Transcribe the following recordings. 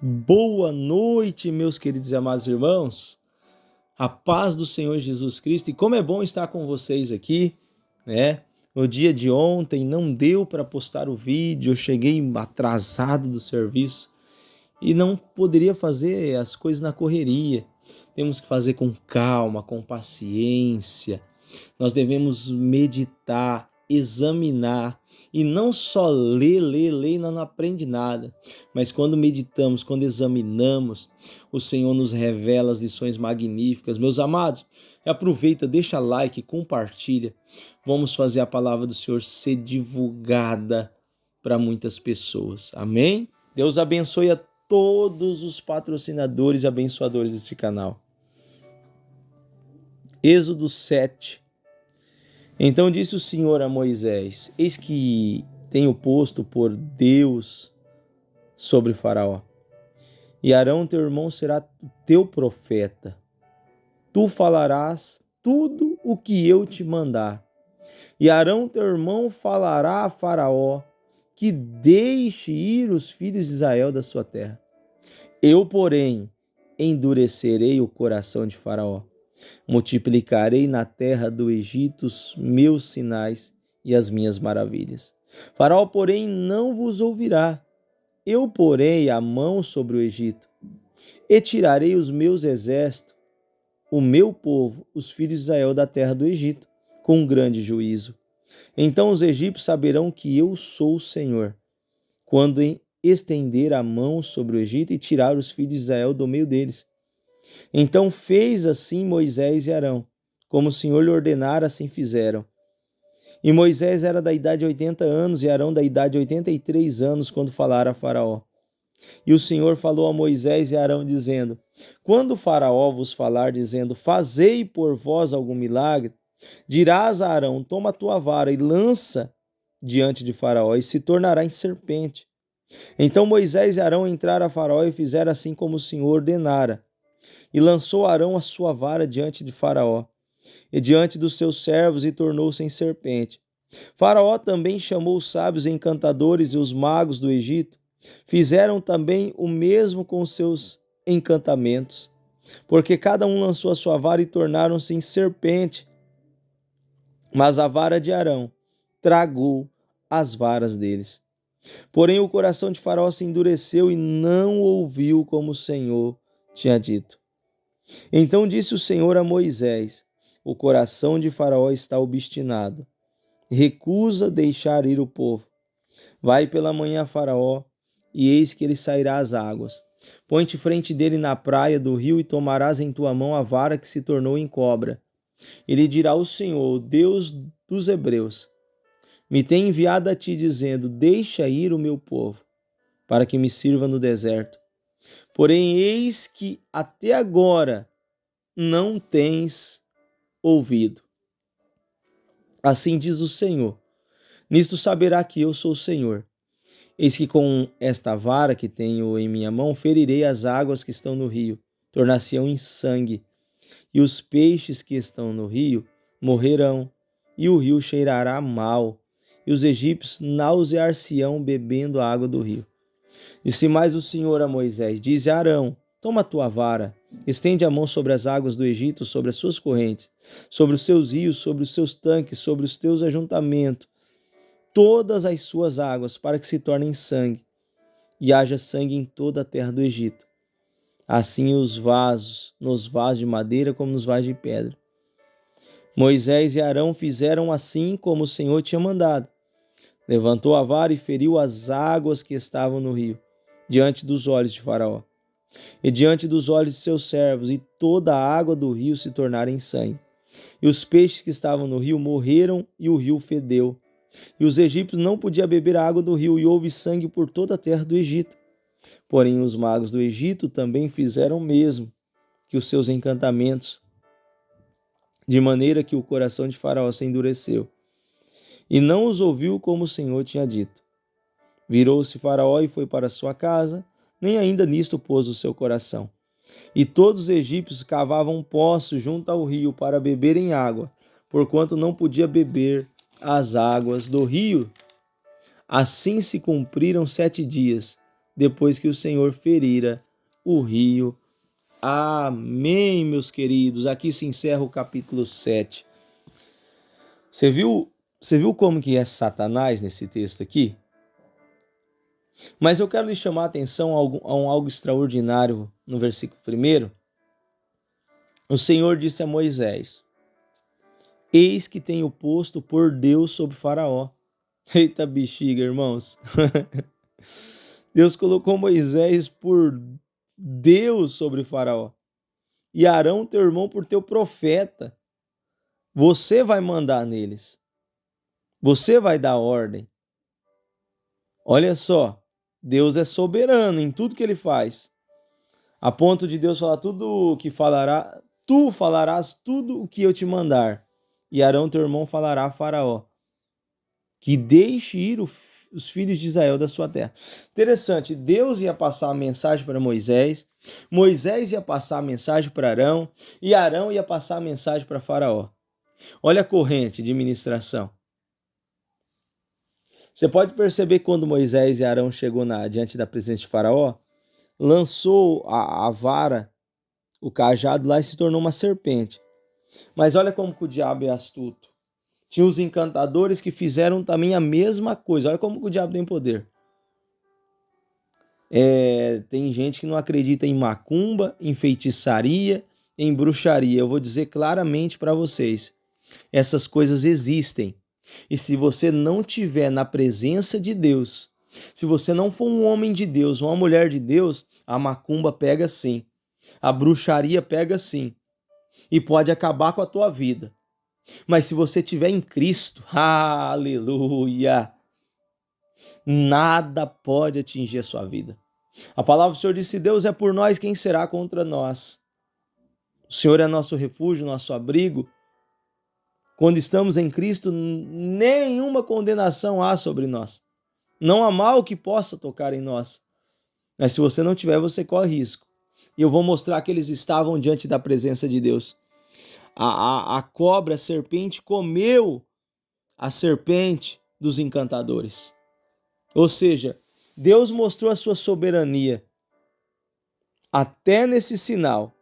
Boa noite, meus queridos e amados irmãos. A paz do Senhor Jesus Cristo. E como é bom estar com vocês aqui, né? No dia de ontem não deu para postar o vídeo, eu cheguei atrasado do serviço e não poderia fazer as coisas na correria. Temos que fazer com calma, com paciência. Nós devemos meditar, examinar e não só ler e não aprende nada. Mas quando meditamos, quando examinamos, o Senhor nos revela as lições magníficas. Meus amados, aproveita, deixa like, compartilha. Vamos fazer a palavra do Senhor ser divulgada para muitas pessoas. Amém? Deus abençoe a todos os patrocinadores e abençoadores deste canal. Êxodo 7. Então disse o Senhor a Moisés: Eis que tenho posto por Deus sobre Faraó, e Arão teu irmão será teu profeta. Tu falarás tudo o que eu te mandar. E Arão teu irmão falará a Faraó que deixe ir os filhos de Israel da sua terra. Eu, porém, endurecerei o coração de Faraó. Multiplicarei na terra do Egito os meus sinais e as minhas maravilhas. Faraó, porém, não vos ouvirá. Eu porei a mão sobre o Egito e tirarei os meus exércitos, o meu povo, os filhos de Israel da terra do Egito, com um grande juízo. Então os egípcios saberão que eu sou o Senhor, quando estender a mão sobre o Egito e tirar os filhos de Israel do meio deles. Então fez assim Moisés e Arão, como o Senhor lhe ordenara, assim fizeram. E Moisés era da idade de 80 anos e Arão da idade de 83 anos quando falara a Faraó. E o Senhor falou a Moisés e Arão dizendo: Quando Faraó vos falar dizendo: Fazei por vós algum milagre, dirás a Arão: Toma a tua vara e lança diante de Faraó, e se tornará em serpente. Então Moisés e Arão entraram a Faraó e fizeram assim como o Senhor ordenara. E lançou Arão a sua vara diante de Faraó, e diante dos seus servos, e tornou-se em serpente. Faraó também chamou os sábios encantadores e os magos do Egito. Fizeram também o mesmo com os seus encantamentos, porque cada um lançou a sua vara e tornaram-se em serpente. Mas a vara de Arão tragou as varas deles. Porém o coração de Faraó se endureceu e não ouviu como o Senhor tinha dito. Então disse o Senhor a Moisés: O coração de Faraó está obstinado, recusa deixar ir o povo. Vai pela manhã a Faraó, e eis que ele sairá às águas. Põe-te frente dele na praia do rio e tomarás em tua mão a vara que se tornou em cobra. Ele dirá: O Senhor, o Deus dos hebreus, me tem enviado a ti, dizendo: Deixa ir o meu povo, para que me sirva no deserto. Porém, eis que até agora não tens ouvido. Assim diz o Senhor: Nisto saberá que eu sou o Senhor. Eis que com esta vara que tenho em minha mão ferirei as águas que estão no rio, tornar-se-ão em sangue, e os peixes que estão no rio morrerão, e o rio cheirará mal, e os egípcios nausear-se-ão bebendo a água do rio. Disse mais o Senhor a Moisés: Dize a Arão: Toma a tua vara, estende a mão sobre as águas do Egito, sobre as suas correntes, sobre os seus rios, sobre os seus tanques, sobre os teus ajuntamentos, todas as suas águas, para que se tornem sangue, e haja sangue em toda a terra do Egito. Assim os vasos, nos vasos de madeira como nos vasos de pedra. Moisés e Arão fizeram assim como o Senhor tinha mandado. Levantou a vara e feriu as águas que estavam no rio, diante dos olhos de Faraó, e diante dos olhos de seus servos, e toda a água do rio se tornara em sangue. E os peixes que estavam no rio morreram, e o rio fedeu. E os egípcios não podiam beber a água do rio, e houve sangue por toda a terra do Egito. Porém, os magos do Egito também fizeram o mesmo que os seus encantamentos, de maneira que o coração de Faraó se endureceu, e não os ouviu como o Senhor tinha dito. Virou-se Faraó e foi para sua casa, nem ainda nisto pôs o seu coração. E todos os egípcios cavavam poços junto ao rio para beberem água, porquanto não podia beber as águas do rio. Assim se cumpriram 7 dias, depois que o Senhor ferira o rio. Amém, meus queridos. Aqui se encerra o capítulo 7. Você viu como que é Satanás nesse texto aqui? Mas eu quero lhe chamar a atenção a algo extraordinário no versículo 1. O Senhor disse a Moisés: eis que tenho posto por Deus sobre Faraó. Eita bexiga, irmãos. Deus colocou Moisés por Deus sobre Faraó. E Arão, teu irmão, por teu profeta. Você vai mandar neles. Você vai dar ordem. Olha só, Deus é soberano em tudo que ele faz. A ponto de Deus falar tudo o que falará, tu falarás tudo o que eu te mandar. E Arão, teu irmão, falará a Faraó que deixe ir os filhos de Israel da sua terra. Interessante, Deus ia passar a mensagem para Moisés, Moisés ia passar a mensagem para Arão, e Arão ia passar a mensagem para Faraó. Olha a corrente de ministração. Você pode perceber que quando Moisés e Arão chegou diante da presença de Faraó, lançou a vara, o cajado lá e se tornou uma serpente. Mas olha como que o diabo é astuto. Tinha os encantadores que fizeram também a mesma coisa. Olha como que o diabo tem poder. Tem gente que não acredita em macumba, em feitiçaria, em bruxaria. Eu vou dizer claramente para vocês. Essas coisas existem. E se você não estiver na presença de Deus, se você não for um homem de Deus, uma mulher de Deus, a macumba pega sim. A bruxaria pega sim. E pode acabar com a tua vida. Mas se você estiver em Cristo, aleluia, nada pode atingir a sua vida. A palavra do Senhor diz: se Deus é por nós, quem será contra nós? O Senhor é nosso refúgio, nosso abrigo. Quando estamos em Cristo, nenhuma condenação há sobre nós. Não há mal que possa tocar em nós. Mas se você não tiver, você corre risco. E eu vou mostrar que eles estavam diante da presença de Deus. A cobra, a serpente, comeu a serpente dos encantadores. Ou seja, Deus mostrou a sua soberania até nesse sinal.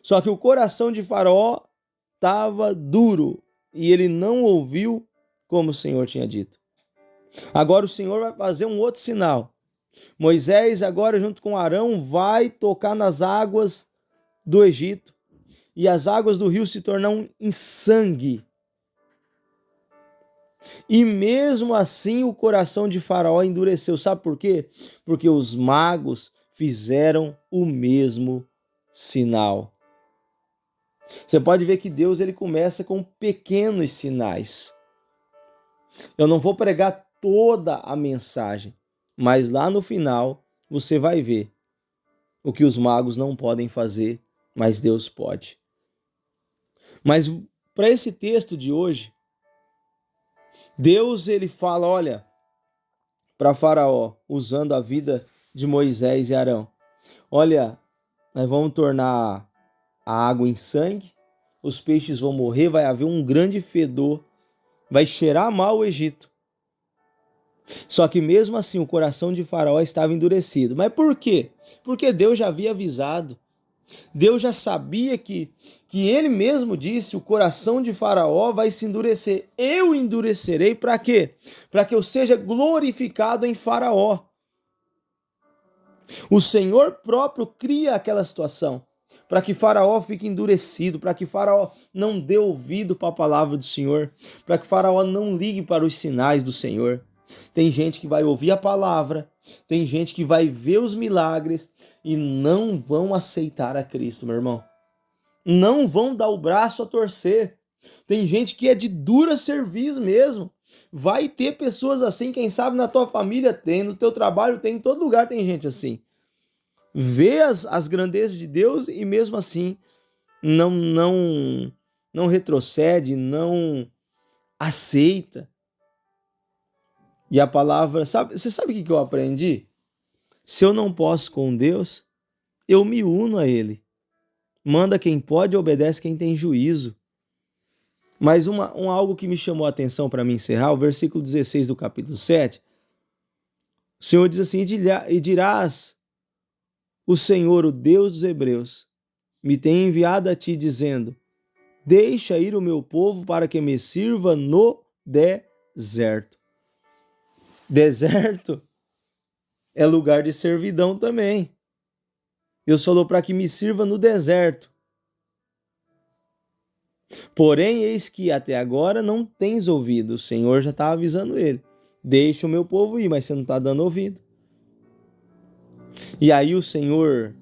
Só que o coração de Faraó estava duro e ele não ouviu como o Senhor tinha dito. Agora o Senhor vai fazer um outro sinal. Moisés agora junto com Arão vai tocar nas águas do Egito e as águas do rio se tornam em sangue. E mesmo assim o coração de Faraó endureceu. Sabe por quê? Porque os magos fizeram o mesmo sinal. Você pode ver que Deus ele começa com pequenos sinais. Eu não vou pregar toda a mensagem, mas lá no final você vai ver o que os magos não podem fazer, mas Deus pode. Mas para esse texto de hoje, Deus ele fala, olha, para Faraó, usando a vida de Moisés e Arão. Olha, nós vamos tornar a água em sangue, os peixes vão morrer, vai haver um grande fedor, vai cheirar mal o Egito. Só que mesmo assim o coração de Faraó estava endurecido. Mas por quê? Porque Deus já havia avisado. Deus já sabia que ele mesmo disse, o coração de Faraó vai se endurecer. Eu endurecerei para quê? Para que eu seja glorificado em Faraó. O Senhor próprio cria aquela situação para que Faraó fique endurecido, para que Faraó não dê ouvido para a palavra do Senhor, para que Faraó não ligue para os sinais do Senhor. Tem gente que vai ouvir a palavra, tem gente que vai ver os milagres e não vão aceitar a Cristo, meu irmão. Não vão dar o braço a torcer. Tem gente que é de dura serviço mesmo. Vai ter pessoas assim, quem sabe na tua família tem, no teu trabalho tem, em todo lugar tem gente assim. Vê as grandezas de Deus e mesmo assim não retrocede, não aceita. E a palavra, você sabe o que eu aprendi? Se eu não posso com Deus, eu me uno a Ele. Manda quem pode, obedece quem tem juízo. Mas algo que me chamou a atenção para me encerrar, o versículo 16 do capítulo 7, O Senhor diz assim: e dirás, o Senhor, o Deus dos Hebreus, me tem enviado a ti, dizendo: deixa ir o meu povo para que me sirva no deserto. Deserto é lugar de servidão também. Deus falou para que me sirva no deserto. Porém, eis que até agora não tens ouvido. O Senhor já está avisando ele. Deixa o meu povo ir, mas você não está dando ouvido. E aí o Senhor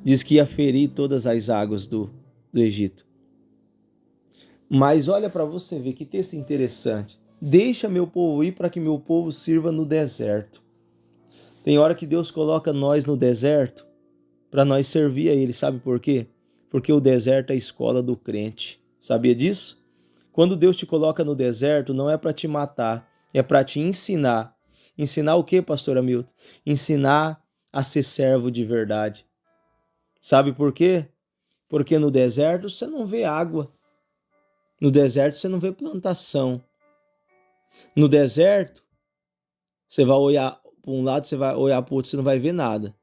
diz que ia ferir todas as águas do Egito. Mas olha para você ver que texto interessante. Deixa meu povo ir para que meu povo sirva no deserto. Tem hora que Deus coloca nós no deserto para nós servir a Ele. Sabe por quê? Porque o deserto é a escola do crente. Sabia disso? Quando Deus te coloca no deserto, não é para te matar, é para te ensinar. Ensinar o quê, pastor Hamilton? Ensinar a ser servo de verdade. Sabe por quê? Porque no deserto você não vê água. No deserto você não vê plantação. No deserto, você vai olhar para um lado, você vai olhar para o outro, você não vai ver nada.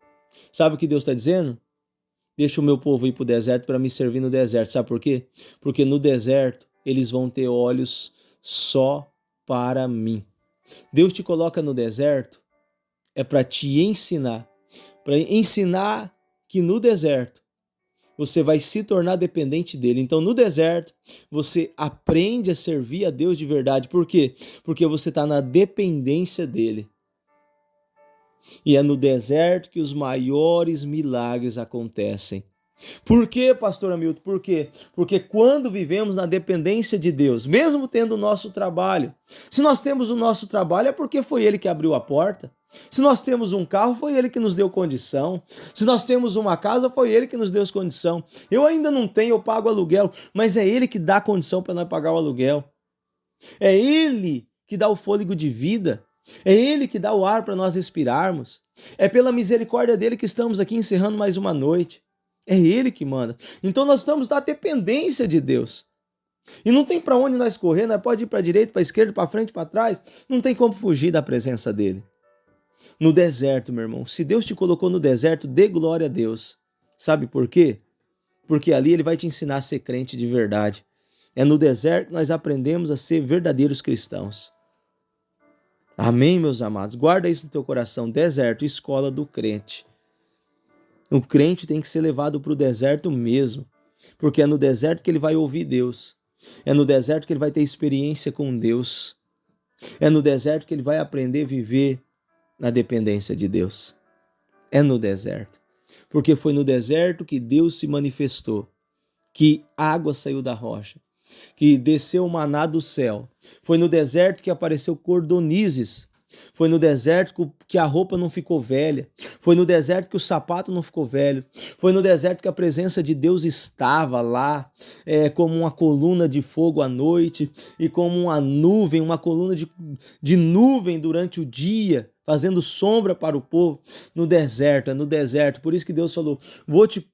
Sabe o que Deus está dizendo? Deixa o meu povo ir para o deserto para me servir no deserto. Sabe por quê? Porque no deserto eles vão ter olhos só para mim. Deus te coloca no deserto é para te ensinar. Para ensinar que no deserto você vai se tornar dependente dele. Então, no deserto, você aprende a servir a Deus de verdade. Por quê? Porque você está na dependência dele. E é no deserto que os maiores milagres acontecem. Por quê, pastor Hamilton? Por quê? Porque quando vivemos na dependência de Deus, mesmo tendo o nosso trabalho, se nós temos o nosso trabalho é porque foi Ele que abriu a porta. Se nós temos um carro, foi Ele que nos deu condição. Se nós temos uma casa, foi Ele que nos deu condição. Eu ainda não tenho, eu pago aluguel, mas é Ele que dá condição para nós pagar o aluguel. É Ele que dá o fôlego de vida. É Ele que dá o ar para nós respirarmos. É pela misericórdia dele que estamos aqui encerrando mais uma noite. É Ele que manda. Então nós estamos na dependência de Deus. E não tem para onde nós correr, nós pode ir para a direita, para a esquerda, para frente, para trás. Não tem como fugir da presença dele. No deserto, meu irmão, se Deus te colocou no deserto, dê glória a Deus. Sabe por quê? Porque ali ele vai te ensinar a ser crente de verdade. É no deserto que nós aprendemos a ser verdadeiros cristãos. Amém, meus amados? Guarda isso no teu coração. Deserto, escola do crente. O crente tem que ser levado para o deserto mesmo, porque é no deserto que ele vai ouvir Deus. É no deserto que ele vai ter experiência com Deus. É no deserto que ele vai aprender a viver na dependência de Deus. É no deserto. Porque foi no deserto que Deus se manifestou, que água saiu da rocha, que desceu o maná do céu. Foi no deserto que apareceu cordonizes. Foi no deserto que a roupa não ficou velha. Foi no deserto que o sapato não ficou velho. Foi no deserto que a presença de Deus estava lá, como uma coluna de fogo à noite e como uma nuvem, uma coluna de nuvem durante o dia, fazendo sombra para o povo. No deserto, é no deserto. Por isso que Deus falou: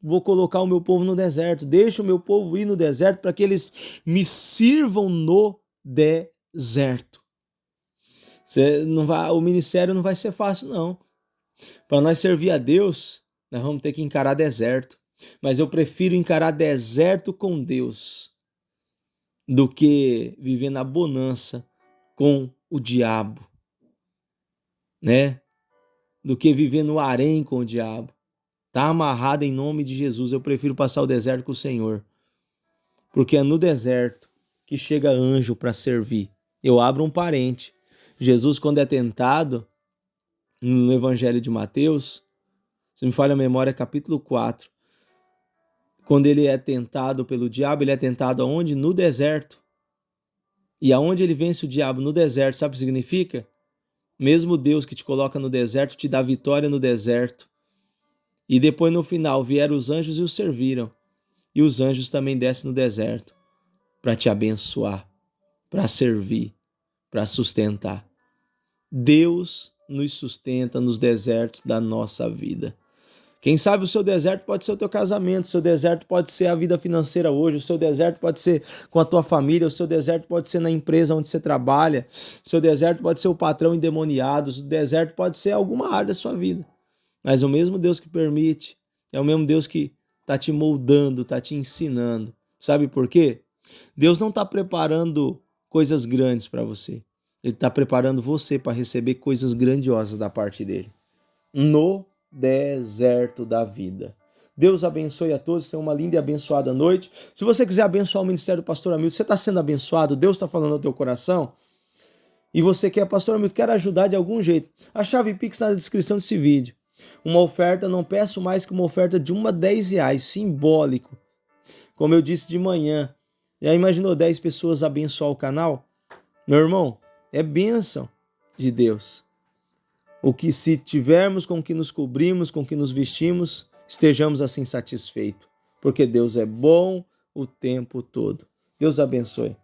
vou colocar o meu povo no deserto. Deixa o meu povo ir no deserto para que eles me sirvam no deserto. O ministério não vai ser fácil, não. Para nós servir a Deus, nós vamos ter que encarar deserto. Mas eu prefiro encarar deserto com Deus do que viver na bonança com o diabo, né? Do que viver no harém com o diabo. Tá amarrado em nome de Jesus. Eu prefiro passar o deserto com o Senhor. Porque é no deserto que chega anjo para servir. Eu abro um parente. Jesus, quando é tentado, no Evangelho de Mateus, se me falha a memória, capítulo 4, quando ele é tentado pelo diabo, ele é tentado aonde? No deserto. E aonde ele vence o diabo? No deserto. Sabe o que significa? Mesmo Deus que te coloca no deserto, te dá vitória no deserto. E depois no final vieram os anjos e os serviram. E os anjos também descem no deserto para te abençoar, para servir, para sustentar. Deus nos sustenta nos desertos da nossa vida. Quem sabe o seu deserto pode ser o teu casamento, o seu deserto pode ser a vida financeira hoje, o seu deserto pode ser com a tua família, o seu deserto pode ser na empresa onde você trabalha, o seu deserto pode ser o patrão endemoniado, o deserto pode ser alguma área da sua vida. Mas o mesmo Deus que permite, é o mesmo Deus que está te moldando, está te ensinando. Sabe por quê? Deus não está preparando coisas grandes para você. Ele está preparando você para receber coisas grandiosas da parte dele. No deserto da vida. Deus abençoe a todos, tenha uma linda e abençoada noite. Se você quiser abençoar o Ministério do Pastor Hamilton, você está sendo abençoado, Deus está falando ao teu coração, e você quer, Pastor Hamilton, quer ajudar de algum jeito, a chave Pix na descrição desse vídeo. Uma oferta, não peço mais que uma oferta de R$10, simbólico. Como eu disse de manhã, já imaginou 10 pessoas abençoar o canal? Meu irmão, é bênção de Deus. O que se tivermos com que nos cobrimos, com que nos vestimos, estejamos assim satisfeitos, porque Deus é bom o tempo todo. Deus abençoe.